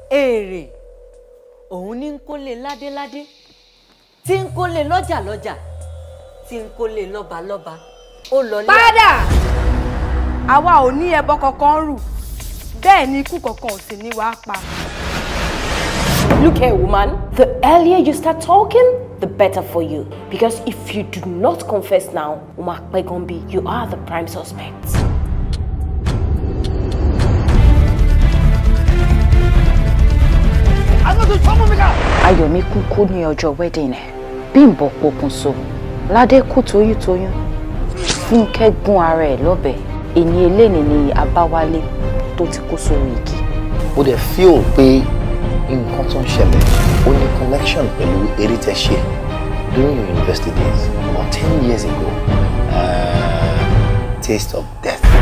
èrè òun ní ń kólé ládéládé tí ń kólé lọ́jàlọ́jà tí ń kólé lọ́balọ́ba ó lọ lé. padà àwa ò ní ẹbọ kankan rù bẹ́ẹ̀ ni ikú kankan ò sì ní wàá pa. Look here, woman. The earlier you start talking, the better for you. Because if you do not confess now, you are the prime suspect. Ayọ̀mí kú ní ọjọ́ wedding ẹ̀. Bímbọ́ pokùnso. Ládé kú toyúntoyún. Fúnkẹ́ gún ara ẹ̀ lọ́bẹ. Èní eléni ni Abáwálé tó ti kó sórí igi. Ó dẹ̀ feel pé nǹkan tó ń ṣẹlẹ̀ ó ní connection pẹ̀lú eré tẹ́ ṣe during your university days about 10 years ago. Taste of Death.